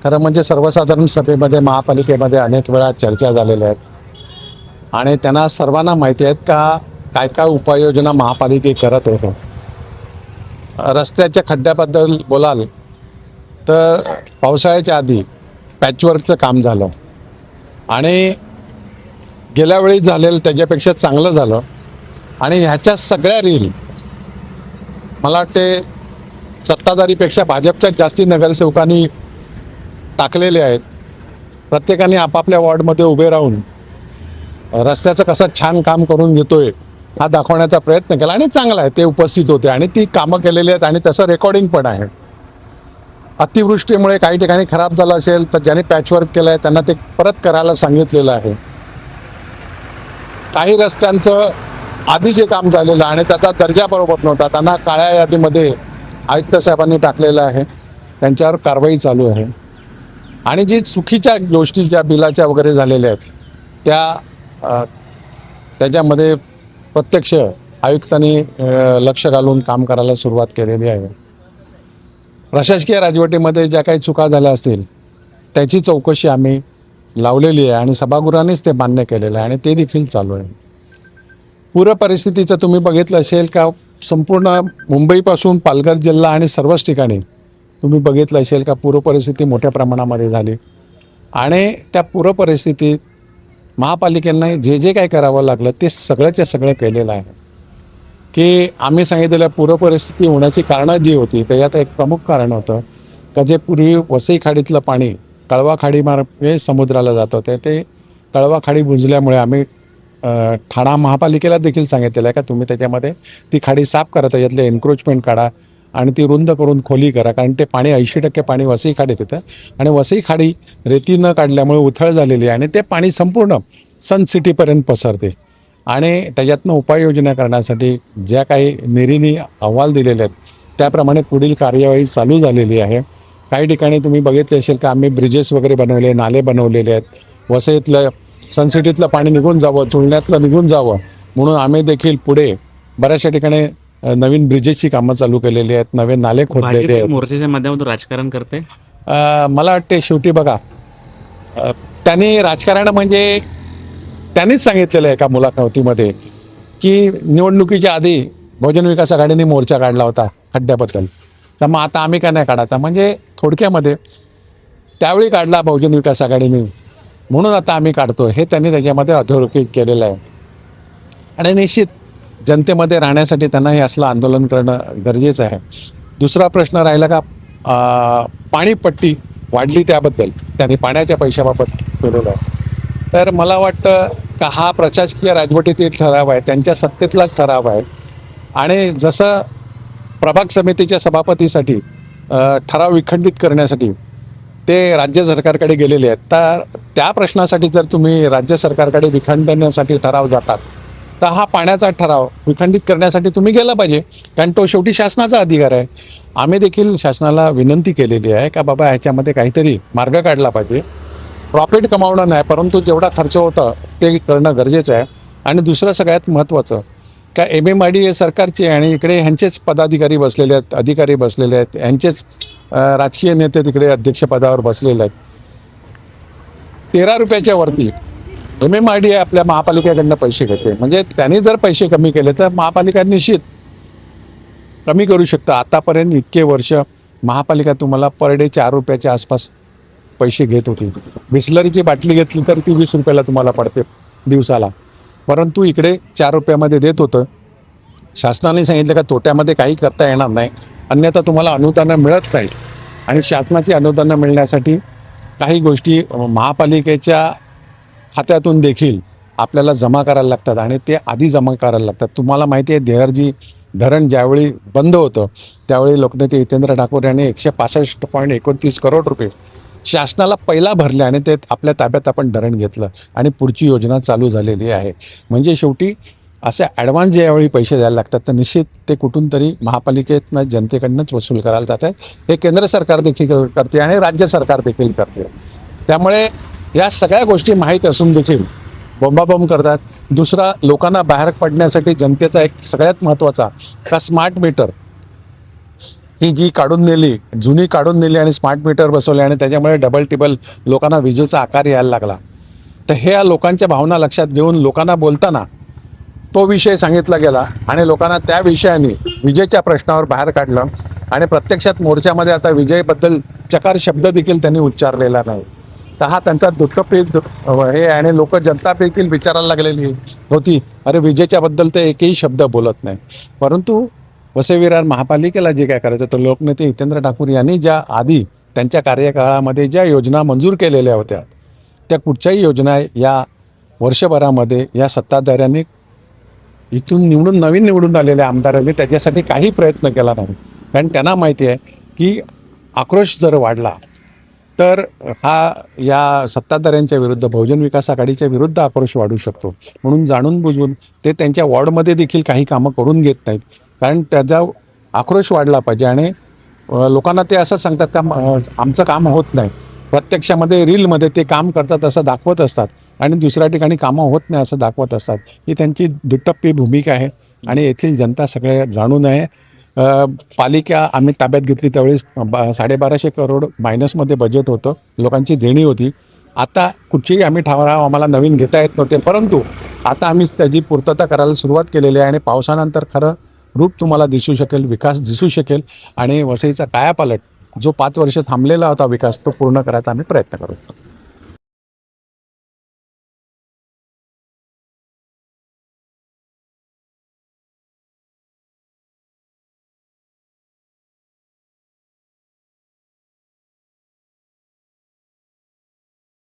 खरं म्हणजे सर्वसाधारण सभेमध्ये महापालिकेमध्ये अनेक वेळा चर्चा झालेल्या आहेत आणि त्यांना सर्वांना माहिती आहेत का काय काय उपाययोजना महापालिके करत आहे. रस्त्याच्या खड्ड्याबद्दल बोलाल तर पावसाळ्याच्या आधी पॅचवर्कचं काम झालं आणि गेल्या वेळी झालेलं त्याच्यापेक्षा चांगलं झालं आणि ह्याच्या सगळ्या रील मला वाटते सत्ताधारीपेक्षा भाजपच्या जास्ती नगरसेवकांनी टाकलेले आहेत. प्रत्येकाने आपापल्या वॉर्डमध्ये उभे राहून रस्त्याचं कसं छान काम करून घेतोय हा दाखवण्याचा प्रयत्न केला आणि चांगला आहे. ते उपस्थित होते आणि ती कामं केलेली आहेत आणि तसं रेकॉर्डिंग पण आहे. अतिवृष्टीमुळे काही ठिकाणी खराब झालं असेल तर ज्यांनी पॅचवर्क केलं आहे त्यांना ते परत करायला सांगितलेलं आहे. काही रस्त्यांचं आधी जे काम झालेलं आणि त्याचा दर्जा बरोबर नव्हता त्यांना काळ्या यादीमध्ये आयुक्त साहेबांनी टाकलेलं आहे. त्यांच्यावर कारवाई चालू आहे आणि जी चुकीच्या गोष्टी ज्या बिलाच्या वगैरे झालेल्या आहेत त्याच्यामध्ये प्रत्यक्ष आयुक्तांनी लक्ष घालून काम करायला सुरुवात केलेली आहे. प्रशासकीय राजवटीमध्ये ज्या काही चुका झाल्या असतील त्याची चौकशी आम्ही लावलेली आहे आणि सभागृहानेच ते मान्य केलेलं आहे आणि ते देखील चालू आहे. पूर परिस्थितीचं तुम्ही बघितलं असेल का संपूर्ण मुंबईपासून पालघर जिल्हा आणि सर्वच ठिकाणी तुम्ही बघितलं असेल का पूर परिस्थिती मोठ्या प्रमाणामध्ये झाली आणि त्या पूर परिस्थितीत महापालिकेनं जे जे काय करावं लागलं ते सगळ्याच्या सगळं केलेलं आहे. की आम्ही सांगितलेलं पूर परिस्थिती होण्याची कारणं जी होती त्याच्यात एक प्रमुख कारण होतं का जे पूर्वी वसई खाडीतलं पाणी कळवा खाडीमार्गे समुद्राला जात होते ते कळवा खाडी बुजल्यामुळे आम्ही ठाणा महापालिकेला देखील सांगितलेलं आहे का तुम्ही त्याच्यामध्ये ती खाडी साफ करा, त्याच्यातले एन्क्रोचमेंट काढा आणि ती रुंद करून खोली करा कारण ते पाणी 80% पाणी वसई खाडीत येतं आणि वसई खाडी रेती न काढल्यामुळे उथळ झालेली आहे आणि ते पाणी संपूर्ण सन सिटीपर्यंत पसरते आणि त्याच्यातनं उपाययोजना करण्यासाठी ज्या काही निरीनी अहवाल दिलेले आहेत त्याप्रमाणे पुढील कार्यवाही चालू झालेली आहे. काही ठिकाणी तुम्ही बघितले असेल का आम्ही ब्रिजेस वगैरे बनवले, नाले बनवलेले आहेत. वसईतलं सनसिटीतलं पाणी निघून जावं, चुळण्यातलं निघून जावं म्हणून आम्ही देखील पुढे बऱ्याचशा ठिकाणी नवीन ब्रिजेसची कामं चालू केलेली आहेत, नवे नाले खोदलेले आहेत. मोर्चाच्या माध्यमातून राजकारण करते मला वाटते शेवटी बघा त्यांनी राजकारण म्हणजे त्यांनीच सांगितलेलं आहे एका मुलाखतीमध्ये की निवडणुकीच्या आधी बहुजन विकास आघाडीने मोर्चा काढला होता खड्ड्याबद्दल तर मग आता आम्ही का नाही काढायचा. म्हणजे थोडक्यामध्ये त्यावेळी काढला बहुजन विकास आघाडीने म्हणून आता आम्ही काढतो हे त्यांनी त्याच्यामध्ये अधोरेखित केलेलं आहे. आणि निश्चित जनतेमध्ये राहण्यासाठी त्यांना हे असलं आंदोलन करणं गरजेचं आहे. दुसरा प्रश्न राहिला का पाणीपट्टी वाढली त्याबद्दल त्यांनी पाण्याच्या पैशाबाबत केलेलं आहे. तर मला वाटतं का हा प्रशासकीय राजवटीतील ठराव आहे, त्यांच्या सत्तेतलाच ठराव आहे आणि जसं प्रभाग समितीच्या सभापतीसाठी ठराव विखंडित करण्यासाठी ते राज्य सरकारकडे गेलेले आहेत तर त्या प्रश्नासाठी जर तुम्ही राज्य सरकारकडे विखंडण्यासाठी ठराव जातात तर हा पाण्याचा ठराव विखंडित करण्यासाठी तुम्ही गेला पाहिजे कारण तो शेवटी शासनाचा अधिकार आहे. आम्ही देखील शासनाला विनंती केलेली आहे का बाबा ह्याच्यामध्ये काहीतरी मार्ग काढला पाहिजे. प्रॉफिट कमावणं नाही परंतु जेवढा खर्च होता ते करणं गरजेचं आहे. आणि दुसरं सगळ्यात महत्त्वाचं का MMID हे सरकारचे आणि इकडे ह्यांचेच पदाधिकारी बसलेले आहेत, अधिकारी बसलेले आहेत, ह्यांचेच राजकीय नेते तिकडे अध्यक्षपदावर बसलेले आहेत. 13 रुपयाच्या वरती MMID आपल्या महापालिकेकडनं पैसे घेते. म्हणजे त्यांनी जर पैसे कमी केले तर महापालिका निश्चित कमी करू शकतं. आतापर्यंत इतके वर्ष महापालिका तुम्हाला पर डे 4 रुपयाच्या आसपास पैसे घेत होती. बिस्लरीची बाटली घेतली तर ती 20 रुपयाला तुम्हाला पडते दिवसाला, परंतु इकडे 4 रुपयामध्ये देत होतं. शासनाने सांगितलं का तोट्यामध्ये काही करता येणार नाही अन्यथा तुम्हाला अनुदानं मिळत नाही आणि शासनाची अनुदानं मिळण्यासाठी काही गोष्टी महापालिकेच्या खात्यातून देखील आपल्याला जमा करायला लागतात आणि ते आधी जमा करायला लागतात. तुम्हाला माहिती आहे देहरजी धरण ज्यावेळी बंद होतं त्यावेळी लोकनेते हितेंद्र ठाकूर यांनी 165.29 करोड रुपये शासनाला पहिला भरले आणि ते आपल्या ताब्यात आपण धरण घेतलं आणि पुढची योजना चालू झालेली आहे. म्हणजे शेवटी असे ॲडव्हान्स ज्यावेळी पैसे द्यायला लागतात तर निश्चित ते कुठून तरी महापालिकेतनं जनतेकडनंच वसूल करायला जात आहेत. हे केंद्र सरकार देखील करते आणि राज्य सरकार देखील करते. त्यामुळे या सगळ्या गोष्टी माहीत असून देखील बोंबाबोंब करतात. दुसरा लोकांना बाहेर पडण्यासाठी जनतेचा एक सगळ्यात महत्त्वाचा का स्मार्ट मीटर ही जी काढून नेली, जुनी काढून नेली आणि स्मार्ट मीटर बसवले आणि त्याच्यामुळे डबल टिबल लोकांना विजेचा आकार यायला लागला. तर ह्या लोकांच्या भावना लक्षात घेऊन लोकांना बोलताना तो विषय सांगितला गेला आणि लोकांना त्या विषयाने विजेच्या प्रश्नावर बाहेर काढलं आणि प्रत्यक्षात मोर्चामध्ये आता विजेबद्दल चकार शब्द देखील त्यांनी उच्चारलेला नाही. तर हा त्यांचा दुटप्पी हे आणि लोक जनता देखील विचारायला लागलेली होती, अरे विजेच्याबद्दल ते एकही शब्द बोलत नाही. परंतु वसई विरार महापालिकेला जे काय करायचं तर लोकनेते हितेंद्र ठाकूर यांनी ज्या आधी त्यांच्या कार्यकाळामध्ये ज्या योजना मंजूर केलेल्या होत्या त्या कुठच्याही योजना या वर्षभरामध्ये या सत्ताधाऱ्यांनी इथून नवीन निवडून आलेल्या आमदारांनी त्याच्यासाठी काही प्रयत्न केला नाही. कारण त्यांना माहिती आहे की आक्रोश जर वाढला तर हा या सत्ताधाऱ्यांच्या विरुद्ध बहुजन विकास आघाडीच्या विरुद्ध आक्रोश वाढू शकतो. म्हणून जाणून बुजवून ते त्यांच्या वॉर्डमध्ये देखील काही कामं करून घेत नाहीत. कारण त्याचा आक्रोश वाढला पाहिजे आणि लोकांना ते असं सांगतात का आमचं काम होत नाही. प्रत्यक्षामध्ये रीलमध्ये ते काम करतात असं दाखवत असतात आणि दुसऱ्या ठिकाणी कामं होत नाही असं दाखवत असतात. ही त्यांची दुटप्पी भूमिका आहे आणि येथील जनता सगळे जाणून आहे. पालिका आम्ही ताब्यात घेतली त्यावेळेस 1250 करोड मायनसमध्ये बजेट होतं, लोकांची देणी होती. आता कुठचीही आम्ही ठराव आम्हाला नवीन घेता येत नव्हते, परंतु आता आम्ही त्याची पूर्तता करायला सुरुवात केलेली आहे आणि पावसानंतर खरं रूप तुम्हाला दिसू शकेल, विकास दिसू शकेल आणि वसईचा कायापालट जो 5 वर्ष थांबलेला होता विकास तो पूर्ण करायचा आम्ही प्रयत्न करू.